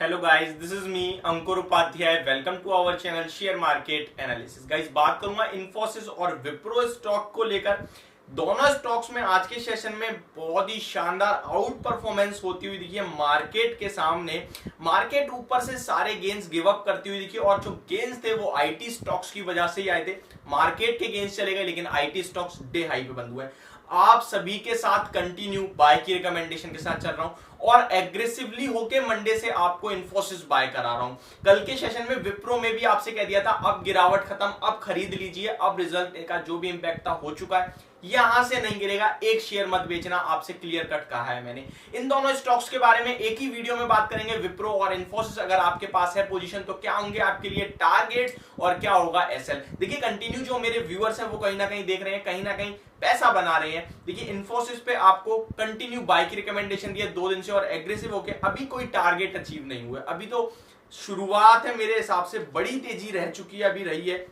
Hello guys, this is me Ankur Upadhyay. Welcome to our channel share market analysis. Guys, बात करूंगा इन्फोसिस और Wipro stock को लेकर। दोनों स्टॉक्स में आज के सेशन में बहुत ही शानदार आउट परफॉर्मेंस होती हुई दिखी है मार्केट के सामने। मार्केट ऊपर से सारे गेन्स गिव अप करती हुई दिखी और जो गेन्स थे वो आईटी स्टॉक्स की वजह से ही आए थे। मार्केट के गेन्स चले गए लेकिन आईटी स्टॉक्स डे हाई पे बंद हुए। आप सभी के साथ कंटिन्यू बाय की रिकमेंडेशन के साथ चल रहा हूं और एग्रेसिवली होके मंडे से आपको इन्फोसिस बाय करा रहा हूं। कल के सेशन में विप्रो में भी आपसे कह दिया था अब गिरावट खत्म, अब खरीद लीजिए, अब रिजल्ट का जो भी इंपैक्ट था हो चुका है, यहां से नहीं गिरेगा, एक शेयर मत बेचना, आपसे क्लियर कट कहा है मैंने। इन दोनों स्टॉक्स के बारे में एक ही वीडियो में बात करेंगे। विप्रो और इन्फोसिस अगर आपके पास है पोजीशन तो क्या होंगे आपके लिए टारगेट्स और क्या होगा एसएल। देखिए, कंटिन्यू जो मेरे व्यूअर्स हैं वो कहीं ना कहीं देख रहे हैं, कहीं ना कहीं पैसा बना रहे हैं। देखिए, इन्फोसिस पे आपको कंटिन्यू बाय की रिकमेंडेशन दी है 2 दिन से और एग्रेसिव होके अभी कोई टारगेट अचीव नहीं हुआ। अभी तो शुरुआत है, मेरे हिसाब से बड़ी तेजी रह चुकी है, अभी रही है।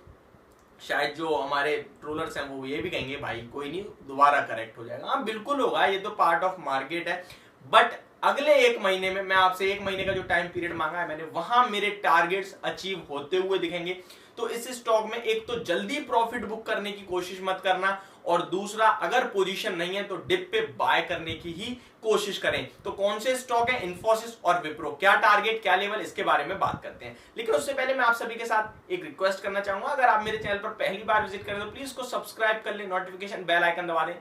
शायद जो हमारे ट्रोलर्स हैं वो ये भी कहेंगे भाई कोई नहीं, दोबारा करेक्ट हो जाएगा। हाँ, बिल्कुल होगा, ये तो पार्ट ऑफ मार्केट है। बट अगले 1 महीने में मैं आपसे 1 महीने का जो टाइम पीरियड मांगा है मैंने, वहां मेरे टारगेट्स अचीव होते हुए दिखेंगे। तो इस स्टॉक में एक तो जल्दी प्रॉफिट बुक करने की कोशिश मत करना और दूसरा अगर पोजीशन नहीं है तो डिप पे बाय करने की ही कोशिश करें। तो कौन से स्टॉक है, इन्फोसिस और विप्रो, क्या टारगेट क्या लेवल, इसके बारे में बात करते हैं। लेकिन उससे पहले मैं आप सभी के साथ एक रिक्वेस्ट करना चाहूंगा, अगर आप मेरे चैनल पर पहली बार विजिट करें तो प्लीज इसको सब्सक्राइब कर ले, नोटिफिकेशन बेल आइकन दबा दें।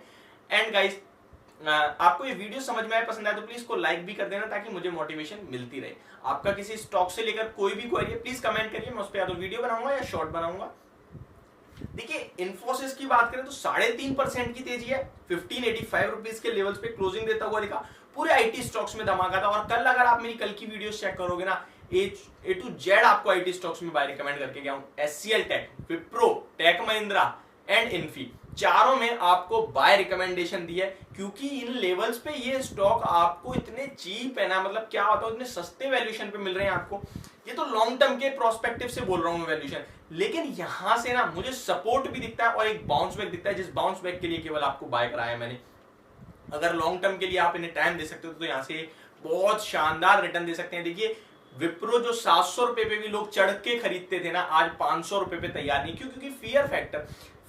एंड गाइस, आपको ये वीडियो समझ में आए, पसंद आए तो प्लीज को लाइक भी कर देना ताकि मुझे मोटिवेशन मिलती रहे। आपका किसी स्टॉक से लेकर कोई भी क्वेरी है प्लीज कमेंट करिए, मैं उस पर या तो वीडियो बनाऊंगा या शॉर्ट बनाऊंगा। देखिए, इन्फोसिस की बात करें तो 3.5% की तेजी है, 1585 रुपीज के लेवल्स पे क्लोजिंग देता हुआ दिखा। पूरे आईटी स्टॉक्स में धमाका था और कल अगर आप मेरी कल की वीडियो चेक करोगे ना, ए टू जेड आपको आईटी स्टॉक्स में बाय रिकमेंड करके गया हूं। HCL tech, Wipro, tech Mahindra and Infy, चारों में आपको बाय रिकमेंडेशन दी है क्योंकि इन लेवल्स पे ये स्टॉक आपको इतने चीप है ना, मतलब क्या होता है, इतने सस्ते वैल्यूएशन पे मिल रहे हैं आपको। ये तो लॉन्ग टर्म के प्रोस्पेक्टिव से बोल रहा हूं मैं वैल्यूएशन, लेकिन यहां से ना मुझे सपोर्ट भी दिखता है और एक बाउंस बैक दिखता है, जिस बाउंस बैक के लिए केवल आपको बाय कराया मैंने। अगर लॉन्ग टर्म के लिए आप इन्हें टाइम दे सकते हो तो यहां से बहुत शानदार रिटर्न दे सकते हैं। देखिए, विप्रो जो 700 रुपए पे भी लोग चढ़ के खरीदते थे ना, आज 500 रुपए पे तैयार नहीं। क्यों? क्योंकि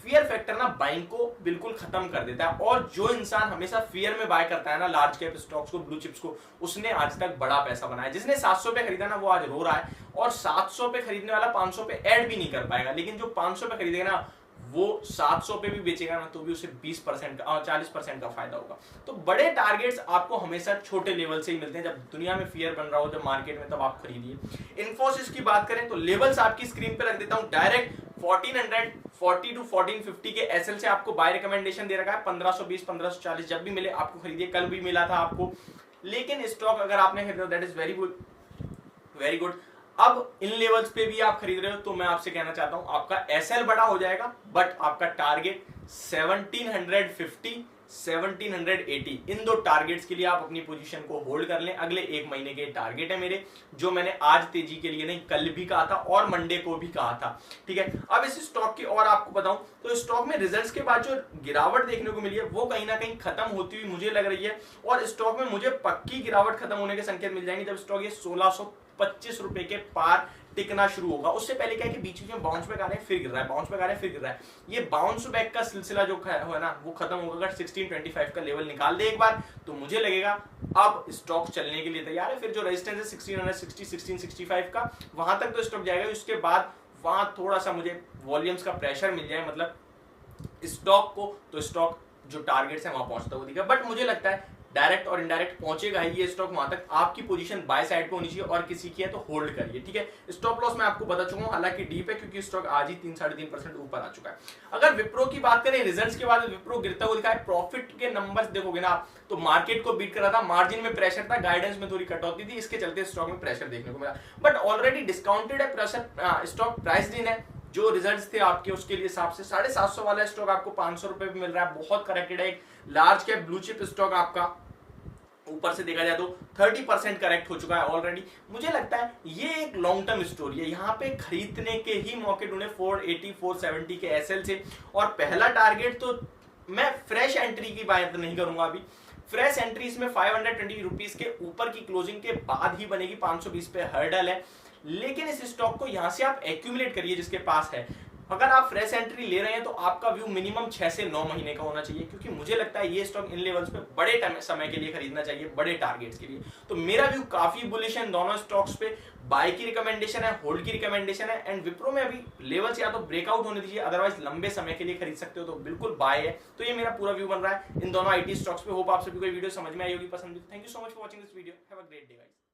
फियर फैक्टर ना बाइंग को बिल्कुल खत्म कर देता है और जो इंसान हमेशा फियर में बाय करता है ना लार्ज कैप स्टॉक्स को, ब्लू चिप्स को, उसने आज तक बड़ा पैसा बनाया। जिसने 700 पे खरीदा ना वो आज रो रहा है और 700 पे खरीदने वाला 500 पे ऐड भी नहीं कर पाएगा, लेकिन जो 500 पे खरीदेगा ना वो 700 पे भी बेचेगा ना तो भी उसे 20% का 40% का फायदा होगा। तो बड़े टारगेट्स आपको हमेशा छोटे लेवल से ही मिलते हैं। जब दुनिया में फियर बन रहा हो, जब मार्केट में, तब आप खरीदिए। इन्फोसिस की बात करें तो लेवल्स आपकी स्क्रीन पे रख देता हूं डायरेक्ट। 1440 टू 1450 के एसएल से आपको बाय रिकमेंडेशन दे रखा है। 1520 1540 जब भी मिले आपको खरीदिए, कल भी मिला था आपको। लेकिन स्टॉक अगर आपने खरीदा that is very good, very good. अब इन लेवल्स पे भी आप खरीद रहे हो तो मैं आपसे कहना चाहता हूं आपका एसएल बड़ा हो जाएगा, बट आपका टारगेट 1750 1780, इन 2 टारगेट्स के लिए आप अपनी पोजीशन को होल्ड कर लें। अगले 1 महीने के टारगेट है मेरे, जो मैंने आज तेजी के लिए नहीं कल भी कहा था और मंडे को भी कहा था। ठीक है, अब इस स्टॉक की और आपको बताऊं तो स्टॉक में रिजल्ट्स के बाद जो गिरावट देखने को मिली है वो कहीं ना कहीं खत्म होती हुई मुझे लग रही है और स्टॉक में मुझे पक्की गिरावट खत्म होने के संकेत मिल जाएंगे जब स्टॉक ये 1625 रुपए के पार टिकना शुरू होगा। उससे पहले क्या है कि बीच में बाउंस बैक आ रहे हैं, फिर गिर रहा है, बाउंस बैक आ रहे हैं, फिर गिर रहा है। ये बाउंस बैक का सिलसिला जो है ना वो खत्म होगा। अगर 1625 का लेवल निकाल दे एक बार तो मुझे लगेगा अब स्टॉक चलने के लिए तैयार है। फिर जो रेजिस्टेंस है 1660 1665 का, वहां तक तो स्टॉक जाएगा। उसके बाद वहां थोड़ा सा मुझे वॉल्यूम्स का प्रेशर मिल जाए, मतलब स्टॉक को, तो स्टॉक जो टारगेट्स है वहां पहुंचता हुआ दिखेगा। बट मुझे लगता है डायरेक्ट और इनडायरेक्ट पहुंचेगा ही ये स्टॉक वहां तक। आपकी पोजीशन बाय साइड पे होनी चाहिए और किसी की है तो होल्ड करिए। ठीक है, स्टॉप लॉस मैं आपको बता चुका हूं, हालांकि डीप है क्योंकि स्टॉक आज ही 3-3.5% ऊपर आ चुका है। अगर विप्रो की बात करें, रिजल्ट्स के बाद विप्रो गिरता हुआ दिखा है। प्रॉफिट के नंबर्स देखोगे ना आप तो मार्केट को बीट कर रहा था, मार्जिन में प्रेशर था, गाइडेंस में थोड़ी कटौती थी, इसके चलते स्टॉक में प्रेशर देखने को मिला। बट ऑलरेडी डिस्काउंटेड है, प्रेशर स्टॉक प्राइस दिन है। जो रिजल्ट्स थे आपके उसके लिए हिसाब से 750 वाला स्टॉक आपको 500 रुपए पे मिल रहा है, बहुत करेक्टेड है। एक large cap blue chip stock आपका ऊपर से देखा जाए तो 30% करेक्ट हो चुका है ऑलरेडी। मुझे लगता है ये एक लॉन्ग टर्म स्टोरी है, यहाँ पे खरीदने के ही मौके ढूंढे 480 470 के एसएल से। और पहला टारगेट तो मैं फ्रेश एंट्री की बात नहीं करूंगा, अभी फ्रेश एंट्री इसमें 520 रुपीज के ऊपर की क्लोजिंग के बाद ही बनेगी, 520 पे हर्डल है। लेकिन इस स्टॉक को यहां से आप एक्यूमुलेट करिए जिसके पास है। अगर आप फ्रेश एंट्री ले रहे हैं तो आपका व्यू मिनिमम 6 से 9 महीने का होना चाहिए, क्योंकि मुझे लगता है ये स्टॉक इन लेवल्स पे बड़े समय के लिए खरीदना चाहिए, बड़े टारगेट्स के लिए। तो मेरा व्यू काफी बुलिश है दोनों स्टॉक्स पे। बाय की रिकमेंडेशन है, होल्ड की रिकमेंडेशन है, एंड विप्रो में अभी लेवल्स या तो ब्रेकआउट होने दीजिए, अदरवाइज लंबे समय के लिए खरीद सकते हो, तो बिल्कुल बाय है। तो ये मेरा पूरा व्यू बन रहा है इन दोनों आईटी स्टॉक्स पे। होप आप सभी को वीडियो समझ में आई होगी, पसंद। Thank you so much for watching this video. Have a great day guys.